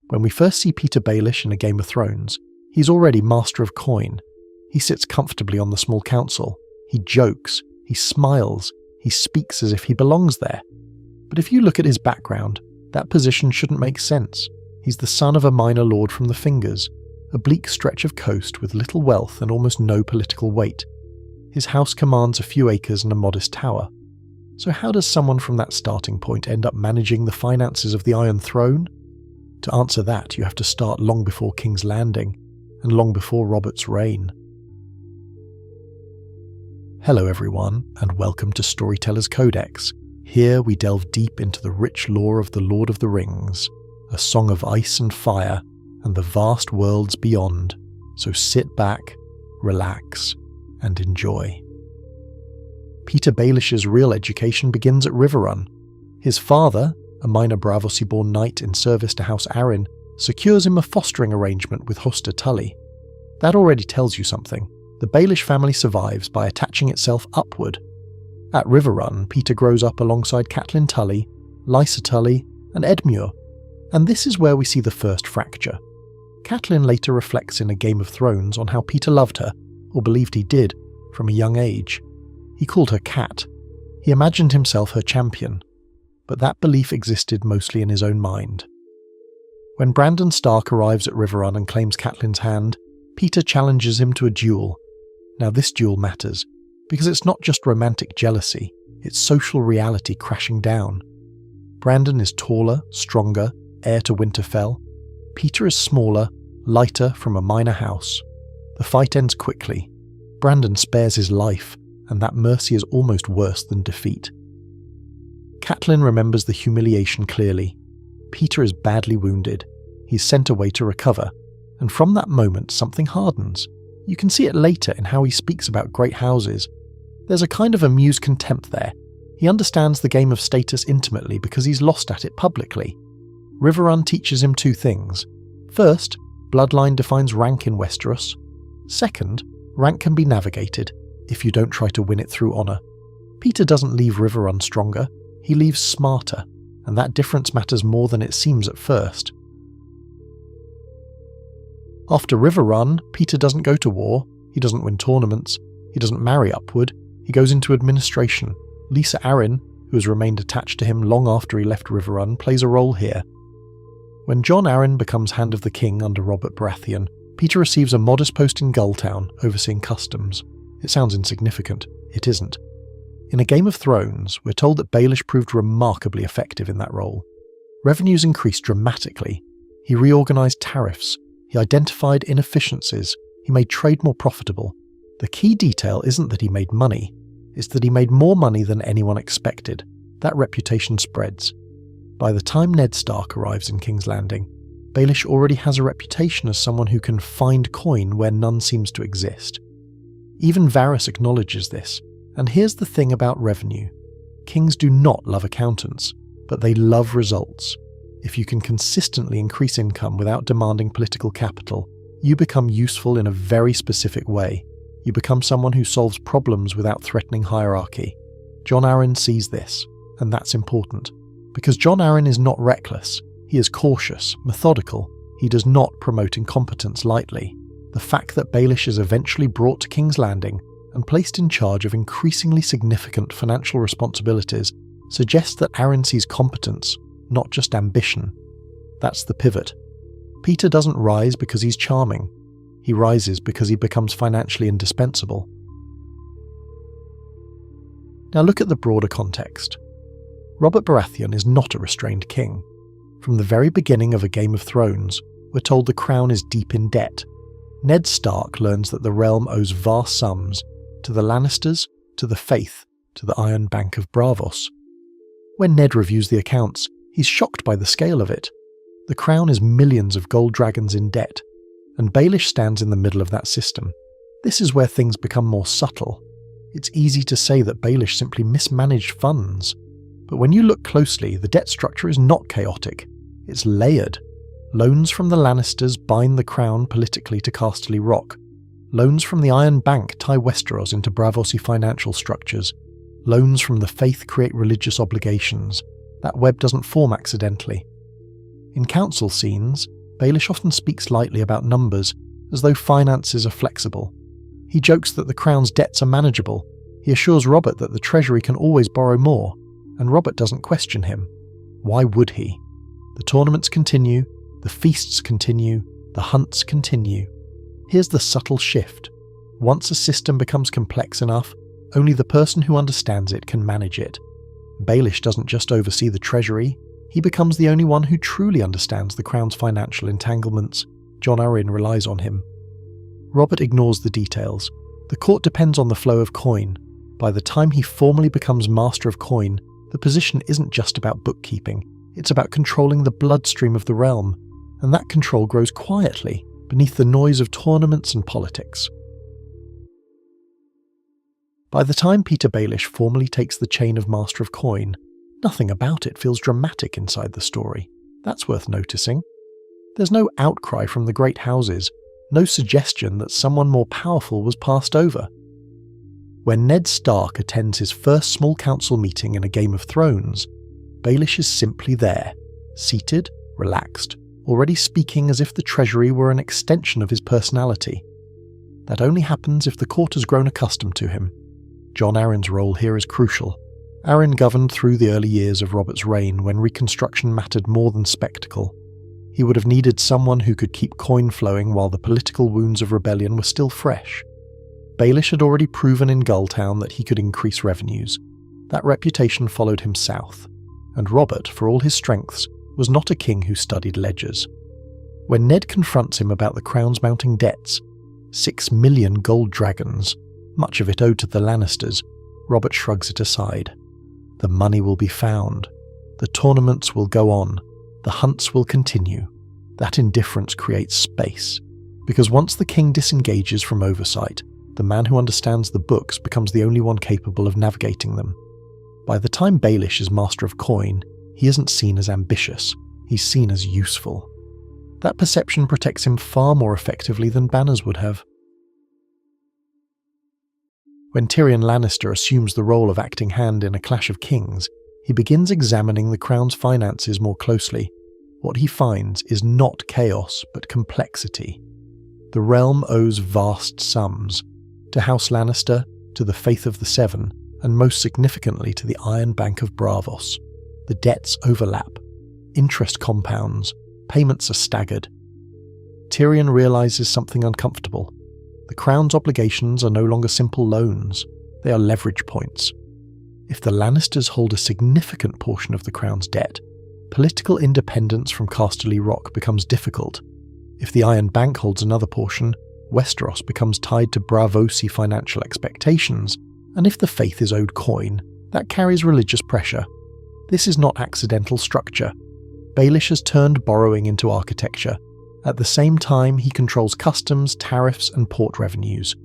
When we first see Petyr Baelish in A Game of Thrones, he's already master of coin. He sits comfortably on the small council. He jokes, he smiles, he speaks as if he belongs there. But if you look at his background, that position shouldn't make sense. He's the son of a minor lord from the Fingers, a bleak stretch of coast with little wealth and almost no political weight. His house commands a few acres and a modest tower. So how does someone from that starting point end up managing the finances of the Iron Throne? To answer that, you have to start long before King's Landing, and long before Robert's reign. Hello everyone, and welcome to Storyteller's Codex. Here we delve deep into the rich lore of the Lord of the Rings, a song of ice and fire, and the vast worlds beyond. So sit back, relax, and enjoy. Petyr Baelish's real education begins at Riverrun. His father, a minor Braavosi-born knight in service to House Arryn, secures him a fostering arrangement with Hoster Tully. That already tells you something. The Baelish family survives by attaching itself upward. At Riverrun, Petyr grows up alongside Catelyn Tully, Lysa Tully, and Edmure, and this is where we see the first fracture. Catelyn later reflects in A Game of Thrones on how Petyr loved her, or believed he did, from a young age. He called her Cat. He imagined himself her champion, but that belief existed mostly in his own mind. When Brandon Stark arrives at Riverrun and claims Catelyn's hand, Petyr challenges him to a duel. Now this duel matters, because it's not just romantic jealousy, it's social reality crashing down. Brandon is taller, stronger, heir to Winterfell. Petyr is smaller, lighter, from a minor house. The fight ends quickly. Brandon spares his life, and that mercy is almost worse than defeat. Catelyn remembers the humiliation clearly. Petyr is badly wounded. He's sent away to recover, and from that moment something hardens. You can see it later in how he speaks about great houses. There's a kind of amused contempt there. He understands the game of status intimately because he's lost at it publicly. Riverrun teaches him two things. First, bloodline defines rank in Westeros. Second, rank can be navigated if you don't try to win it through honour. Petyr doesn't leave Riverrun stronger, he leaves smarter, and that difference matters more than it seems at first. After Riverrun, Petyr doesn't go to war, he doesn't win tournaments, he doesn't marry upward, he goes into administration. Lysa Arryn, who has remained attached to him long after he left Riverrun, plays a role here. When Jon Arryn becomes Hand of the King under Robert Baratheon, Petyr receives a modest post in Gulltown, overseeing customs. It sounds insignificant. It isn't. In A Game of Thrones, we're told that Baelish proved remarkably effective in that role. Revenues increased dramatically. He reorganised tariffs. He identified inefficiencies. He made trade more profitable. The key detail isn't that he made money. It's that he made more money than anyone expected. That reputation spreads. By the time Ned Stark arrives in King's Landing, Baelish already has a reputation as someone who can find coin where none seems to exist. Even Varys acknowledges this, and here's the thing about revenue. Kings do not love accountants, but they love results. If you can consistently increase income without demanding political capital, you become useful in a very specific way. You become someone who solves problems without threatening hierarchy. Jon Arryn sees this, and that's important. Because Jon Arryn is not reckless, he is cautious, methodical, he does not promote incompetence lightly. The fact that Baelish is eventually brought to King's Landing and placed in charge of increasingly significant financial responsibilities suggests that Arryn sees competence, not just ambition. That's the pivot. Petyr doesn't rise because he's charming. He rises because he becomes financially indispensable. Now look at the broader context. Robert Baratheon is not a restrained king. From the very beginning of A Game of Thrones, we're told the crown is deep in debt. Ned Stark learns that the realm owes vast sums to the Lannisters, to the Faith, to the Iron Bank of Braavos. When Ned reviews the accounts, he's shocked by the scale of it. The crown is millions of gold dragons in debt, and Baelish stands in the middle of that system. This is where things become more subtle. It's easy to say that Baelish simply mismanaged funds, but when you look closely, the debt structure is not chaotic. It's layered. Loans from the Lannisters bind the crown politically to Casterly Rock. Loans from the Iron Bank tie Westeros into Braavosi financial structures. Loans from the Faith create religious obligations. That web doesn't form accidentally. In council scenes, Baelish often speaks lightly about numbers, as though finances are flexible. He jokes that the Crown's debts are manageable. He assures Robert that the Treasury can always borrow more, and Robert doesn't question him. Why would he? The tournaments continue, the feasts continue, the hunts continue. Here's the subtle shift. Once a system becomes complex enough, only the person who understands it can manage it. Baelish doesn't just oversee the Treasury, he becomes the only one who truly understands the Crown's financial entanglements. Jon Arryn relies on him. Robert ignores the details. The court depends on the flow of coin. By the time he formally becomes master of coin, the position isn't just about bookkeeping, it's about controlling the bloodstream of the realm, and that control grows quietly, beneath the noise of tournaments and politics. By the time Petyr Baelish formally takes the chain of Master of Coin, nothing about it feels dramatic inside the story. That's worth noticing. There's no outcry from the great houses, no suggestion that someone more powerful was passed over. When Ned Stark attends his first small council meeting in a Game of Thrones, Baelish is simply there, seated, relaxed, already speaking as if the Treasury were an extension of his personality. That only happens if the court has grown accustomed to him. Jon Arryn's role here is crucial. Arryn governed through the early years of Robert's reign when reconstruction mattered more than spectacle. He would have needed someone who could keep coin flowing while the political wounds of rebellion were still fresh. Baelish had already proven in Gulltown that he could increase revenues. That reputation followed him south, and Robert, for all his strengths, was not a king who studied ledgers. When Ned confronts him about the Crown's mounting debts, 6 million gold dragons, much of it owed to the Lannisters, Robert shrugs it aside. The money will be found. The tournaments will go on. The hunts will continue. That indifference creates space, because once the king disengages from oversight, the man who understands the books becomes the only one capable of navigating them. By the time Baelish is Master of Coin, he isn't seen as ambitious, he's seen as useful. That perception protects him far more effectively than banners would have. When Tyrion Lannister assumes the role of acting hand in A Clash of Kings, he begins examining the Crown's finances more closely. What he finds is not chaos, but complexity. The realm owes vast sums, to House Lannister, to the Faith of the Seven, and most significantly to the Iron Bank of Braavos. The debts overlap. Interest compounds. Payments are staggered. Tyrion realizes something uncomfortable. The Crown's obligations are no longer simple loans, they are leverage points. If the Lannisters hold a significant portion of the Crown's debt, political independence from Casterly Rock becomes difficult. If the Iron Bank holds another portion, Westeros becomes tied to Braavosi financial expectations, and if the Faith is owed coin, that carries religious pressure. This is not accidental structure. Baelish has turned borrowing into architecture. At the same time, he controls customs, tariffs, and port revenues.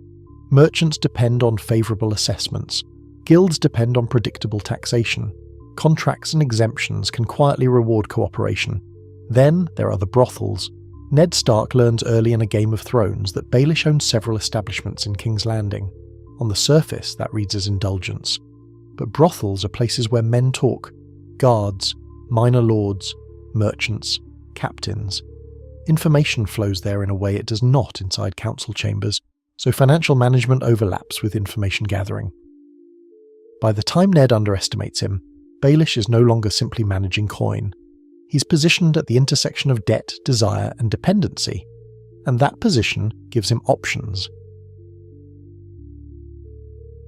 Merchants depend on favourable assessments. Guilds depend on predictable taxation. Contracts and exemptions can quietly reward cooperation. Then there are the brothels. Ned Stark learns early in A Game of Thrones that Baelish owns several establishments in King's Landing. On the surface, that reads as indulgence. But brothels are places where men talk. Guards, minor lords, merchants, captains. Information flows there in a way it does not inside council chambers, so financial management overlaps with information gathering. By the time Ned underestimates him, Baelish is no longer simply managing coin. He's positioned at the intersection of debt, desire, and dependency, and that position gives him options.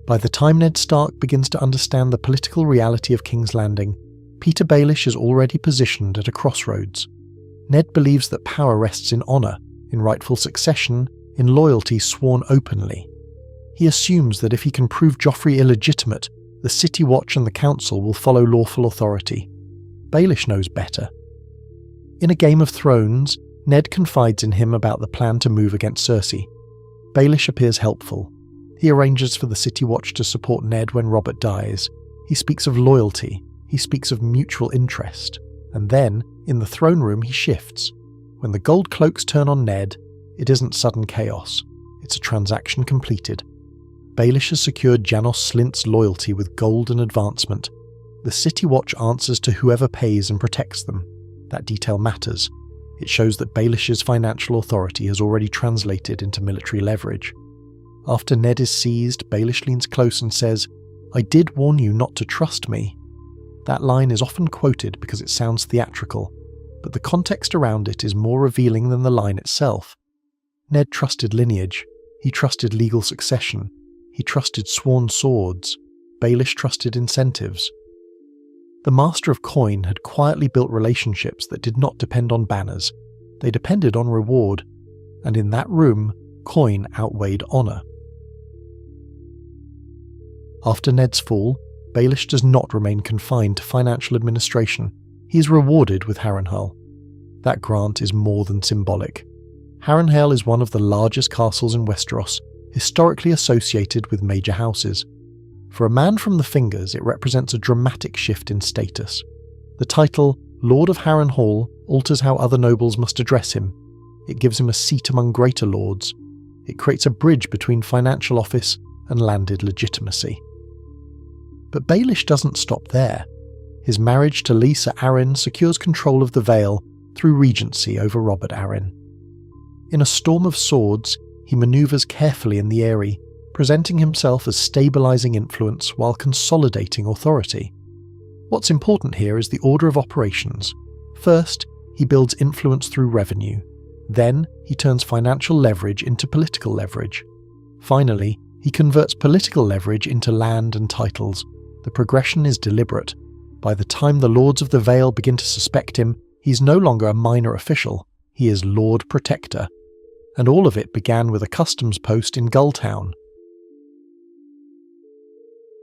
By the time Ned Stark begins to understand the political reality of King's Landing, Petyr Baelish is already positioned at a crossroads. Ned believes that power rests in honour, in rightful succession, in loyalty sworn openly. He assumes that if he can prove Joffrey illegitimate, the City Watch and the Council will follow lawful authority. Baelish knows better. In A Game of Thrones, Ned confides in him about the plan to move against Cersei. Baelish appears helpful. He arranges for the City Watch to support Ned when Robert dies. He speaks of loyalty. He speaks of mutual interest. And then, in the throne room, he shifts. When the gold cloaks turn on Ned, it isn't sudden chaos. It's a transaction completed. Baelish has secured Janos Slynt's loyalty with gold and advancement. The City Watch answers to whoever pays and protects them. That detail matters. It shows that Baelish's financial authority has already translated into military leverage. After Ned is seized, Baelish leans close and says, "I did warn you not to trust me." That line is often quoted because it sounds theatrical, but the context around it is more revealing than the line itself. Ned trusted lineage, he trusted legal succession, he trusted sworn swords, Baelish trusted incentives. The Master of Coin had quietly built relationships that did not depend on banners, they depended on reward, and in that room, coin outweighed honour. After Ned's fall, Baelish does not remain confined to financial administration. He is rewarded with Harrenhal. That grant is more than symbolic. Harrenhal is one of the largest castles in Westeros, historically associated with major houses. For a man from the Fingers, it represents a dramatic shift in status. The title, Lord of Harrenhal, alters how other nobles must address him. It gives him a seat among greater lords. It creates a bridge between financial office and landed legitimacy. But Baelish doesn't stop there. His marriage to Lysa Arryn secures control of the Vale through regency over Robert Arryn. In a storm of swords, he manoeuvres carefully in the Eyrie, presenting himself as stabilising influence while consolidating authority. What's important here is the order of operations. First, he builds influence through revenue. Then, he turns financial leverage into political leverage. Finally, he converts political leverage into land and titles. The progression is deliberate. By the time the Lords of the Vale begin to suspect him, he's no longer a minor official, he is Lord Protector. And all of it began with a customs post in Gulltown.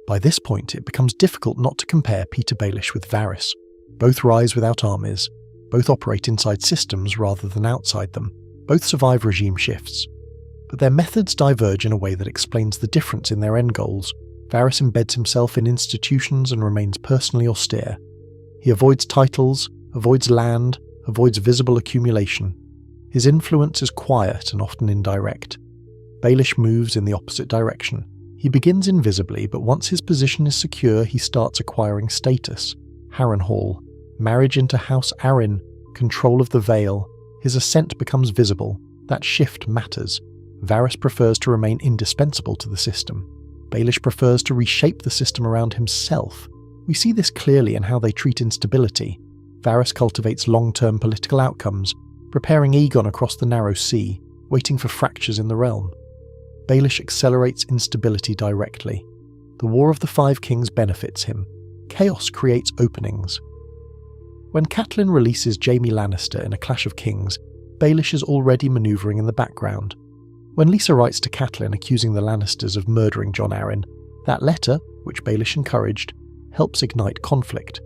By this point, it becomes difficult not to compare Petyr Baelish with Varys. Both rise without armies. Both operate inside systems rather than outside them. Both survive regime shifts. But their methods diverge in a way that explains the difference in their end goals. Varys embeds himself in institutions and remains personally austere. He avoids titles, avoids land, avoids visible accumulation. His influence is quiet and often indirect. Baelish moves in the opposite direction. He begins invisibly, but once his position is secure, he starts acquiring status. Harrenhal, marriage into House Arryn, control of the Vale. His ascent becomes visible. That shift matters. Varys prefers to remain indispensable to the system. Baelish prefers to reshape the system around himself. We see this clearly in how they treat instability. Varys cultivates long-term political outcomes, preparing Aegon across the narrow sea, waiting for fractures in the realm. Baelish accelerates instability directly. The War of the Five Kings benefits him. Chaos creates openings. When Catelyn releases Jaime Lannister in A Clash of Kings, Baelish is already manoeuvring in the background. When Lysa writes to Catelyn accusing the Lannisters of murdering Jon Arryn, that letter, which Baelish encouraged, helps ignite conflict.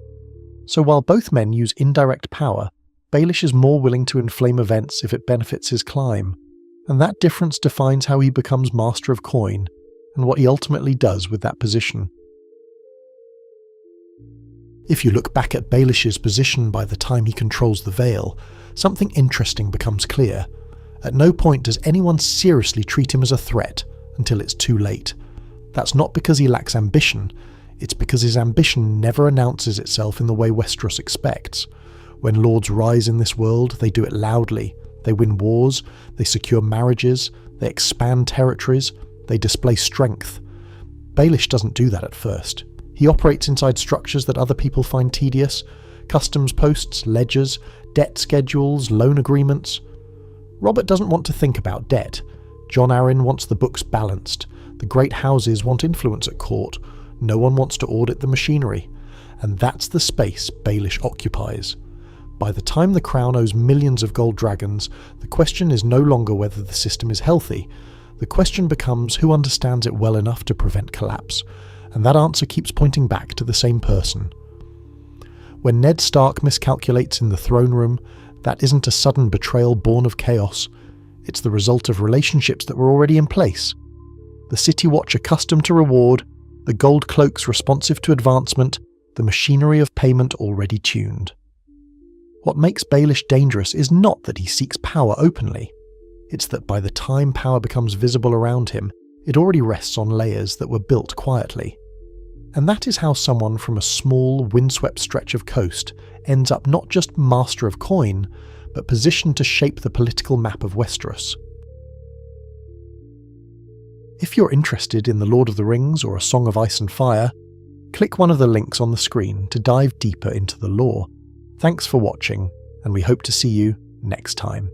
So while both men use indirect power, Baelish is more willing to inflame events if it benefits his climb. And that difference defines how he becomes Master of Coin, and what he ultimately does with that position. If you look back at Baelish's position by the time he controls the Vale, something interesting becomes clear. At no point does anyone seriously treat him as a threat until it's too late. That's not because he lacks ambition, it's because his ambition never announces itself in the way Westeros expects. When lords rise in this world, they do it loudly. They win wars, they secure marriages, they expand territories, they display strength. Baelish doesn't do that at first. He operates inside structures that other people find tedious: customs posts, ledgers, debt schedules, loan agreements. Robert doesn't want to think about debt. Jon Arryn wants the books balanced. The great houses want influence at court. No one wants to audit the machinery. And that's the space Baelish occupies. By the time the crown owes millions of gold dragons, the question is no longer whether the system is healthy. The question becomes who understands it well enough to prevent collapse, and that answer keeps pointing back to the same person. When Ned Stark miscalculates in the throne room, that isn't a sudden betrayal born of chaos. It's the result of relationships that were already in place. The City Watch accustomed to reward, the gold cloaks responsive to advancement, the machinery of payment already tuned. What makes Baelish dangerous is not that he seeks power openly. It's that by the time power becomes visible around him, it already rests on layers that were built quietly. And that is how someone from a small, windswept stretch of coast ends up not just master of coin, but positioned to shape the political map of Westeros. If you're interested in The Lord of the Rings or A Song of Ice and Fire, click one of the links on the screen to dive deeper into the lore. Thanks for watching, and we hope to see you next time.